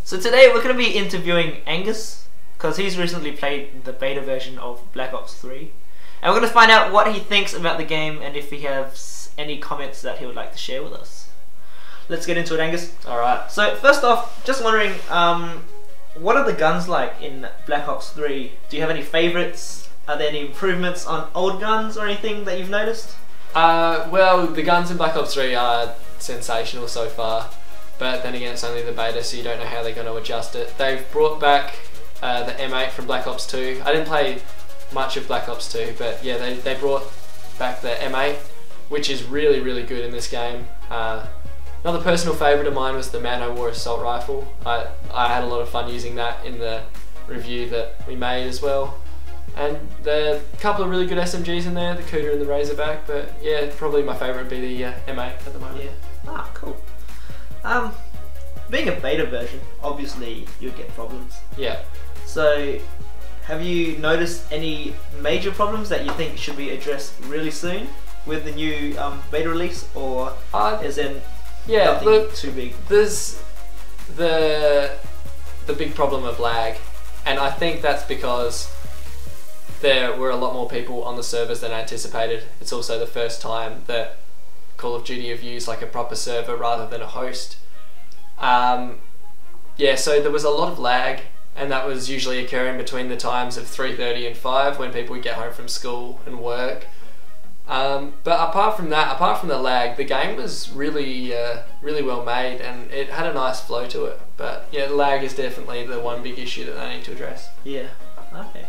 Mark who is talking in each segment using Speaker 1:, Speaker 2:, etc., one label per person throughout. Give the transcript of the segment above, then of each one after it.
Speaker 1: So today we're going to be interviewing Angus, because he's recently played the beta version of Black Ops 3. And we're going to find out what he thinks about the game and if he has any comments that he would like to share with us. Let's get into it, Angus.
Speaker 2: Alright.
Speaker 1: So first off, just wondering, what are the guns like in Black Ops 3? Do you have any favourites? Are there any improvements on old guns or anything that you've noticed?
Speaker 2: Well, the guns in Black Ops 3 are sensational so far, but then again it's only the beta, so you don't know how they're going to adjust it. They've brought back the M8 from Black Ops 2. I didn't play much of Black Ops 2, but yeah, they brought back the M8, which is really, really good in this game. Another personal favourite of mine was the Man O' War Assault Rifle. I had a lot of fun using that in the review that we made as well. And there are a couple of really good SMGs in there, the Cooter and the Razorback, but yeah, probably my favourite would be the M8 at the moment.
Speaker 1: Yeah. Ah, cool. Being a beta version, obviously you'll get problems.
Speaker 2: Yeah.
Speaker 1: So, have you noticed any major problems that you think should be addressed really soon with the new beta release, or is there nothing too big?
Speaker 2: There's the big problem of lag, and I think that's because there were a lot more people on the servers than anticipated. It's also the first time that Call of Duty have used like a proper server rather than a host. Yeah, so there was a lot of lag, and that was usually occurring between the times of 3:30 and 5 when people would get home from school and work. But apart from that, apart from the lag, the game was really well made, and it had a nice flow to it. But yeah, the lag is definitely the one big issue that they need to address.
Speaker 1: Yeah, okay.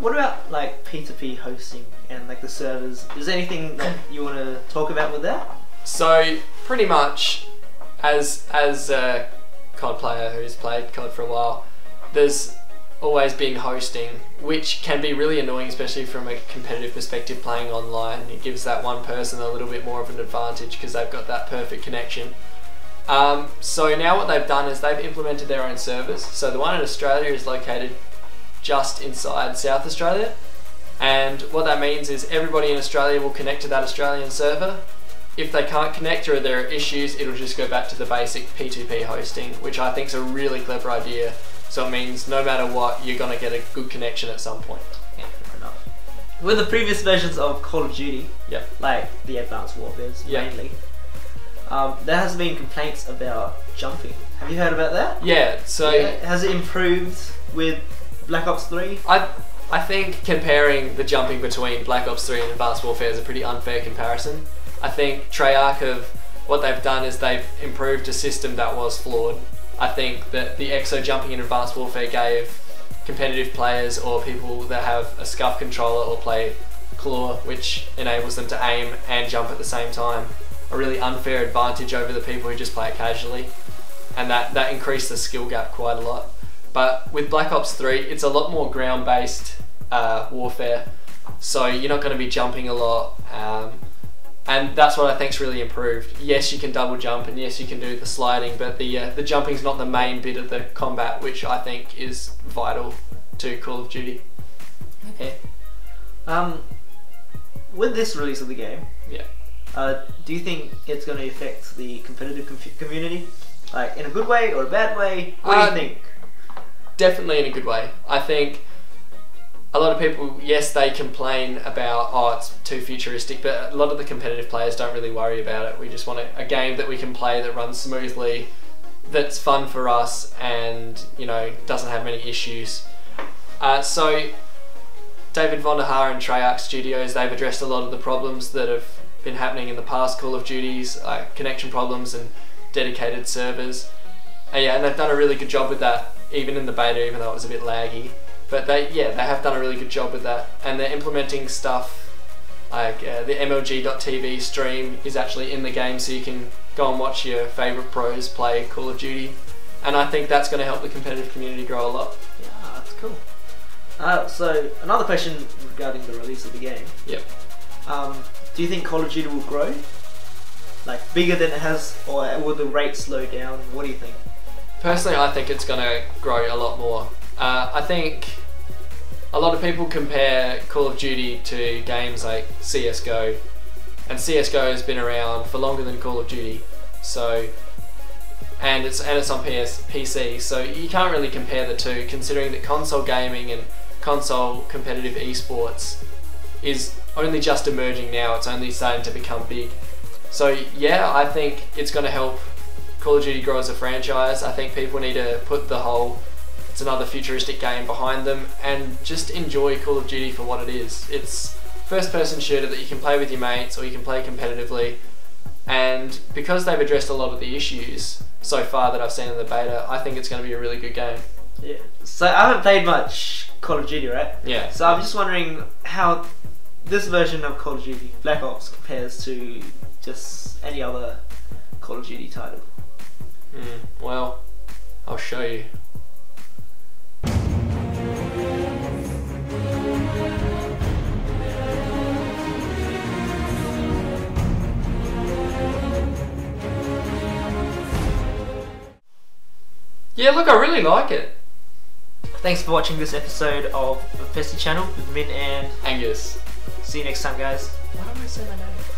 Speaker 1: What about like P2P hosting and like the servers? Is there anything that you want to talk about with that?
Speaker 2: So pretty much, as a COD player who's played COD for a while, there's always been hosting, which can be really annoying, especially from a competitive perspective playing online. It gives that one person a little bit more of an advantage because they've got that perfect connection. So now what they've done is they've implemented their own servers. So the one in Australia is located just inside South Australia, and what that means is everybody in Australia will connect to that Australian server. If they can't connect or there are issues, it'll just go back to the basic P2P hosting, which I think is a really clever idea. So it means no matter what, you're going to get a good connection at some point.
Speaker 1: Yeah, fair enough. With the previous versions of Call of Duty, like the Advanced Warfares mainly, there has been complaints about jumping. Have you heard about that?
Speaker 2: Yeah, so
Speaker 1: has it improved with Black Ops 3?
Speaker 2: I think comparing the jumping between Black Ops 3 and Advanced Warfare is a pretty unfair comparison. I think Treyarch, what they've done is they've improved a system that was flawed. I think that the EXO jumping in Advanced Warfare gave competitive players or people that have a SCUF controller or play Claw, which enables them to aim and jump at the same time, a really unfair advantage over the people who just play it casually, and that increased the skill gap quite a lot. But with Black Ops 3, it's a lot more ground-based warfare, so you're not going to be jumping a lot, and that's what I think's really improved. Yes, you can double jump, and yes, you can do the sliding, but the jumping's not the main bit of the combat, which I think is vital to Call of Duty.
Speaker 1: Okay. With this release of the game, do you think it's going to affect the competitive community, like in a good way or a bad way? What do you think?
Speaker 2: Definitely in a good way. I think a lot of people, yes, they complain about, oh, it's too futuristic, but a lot of the competitive players don't really worry about it. We just want a game that we can play that runs smoothly, that's fun for us, and doesn't have many issues. So David Vonderhaar and Treyarch Studios, they've addressed a lot of the problems that have been happening in the past Call of Duties, connection problems and dedicated servers. And they've done a really good job with that, even in the beta, even though it was a bit laggy. But they have done a really good job with that, and they're implementing stuff like the MLG.TV stream is actually in the game, so you can go and watch your favourite pros play Call of Duty, and I think that's going to help the competitive community grow a lot.
Speaker 1: Yeah, that's cool. So another question regarding the release of the game.
Speaker 2: Yep.
Speaker 1: Do you think Call of Duty will grow, like bigger than it has, or will the rate slow down? What do you think?
Speaker 2: Personally, I think it's going to grow a lot more. I think a lot of people compare Call of Duty to games like CSGO, and CSGO has been around for longer than Call of Duty, so and it's on PC, so you can't really compare the two, considering that console gaming and console competitive esports is only just emerging now. It's only starting to become big. So yeah, I think it's going to help Call of Duty grow as a franchise. I think people need to put the whole it's another futuristic game behind them and just enjoy Call of Duty for what it is. It's first person shooter that you can play with your mates or you can play competitively, and because they've addressed a lot of the issues so far that I've seen in the beta, I think it's going to be a really good game.
Speaker 1: Yeah. So I haven't played much Call of Duty, right?
Speaker 2: Yeah.
Speaker 1: So I'm just wondering how this version of Call of Duty, Black Ops, compares to just any other Call of Duty title.
Speaker 2: Well, I'll show you. Yeah, look, I really like it.
Speaker 1: Thanks for watching this episode of the Pesty channel with Min and
Speaker 2: Angus.
Speaker 1: see you next time, guys.
Speaker 2: Why don't I say my name?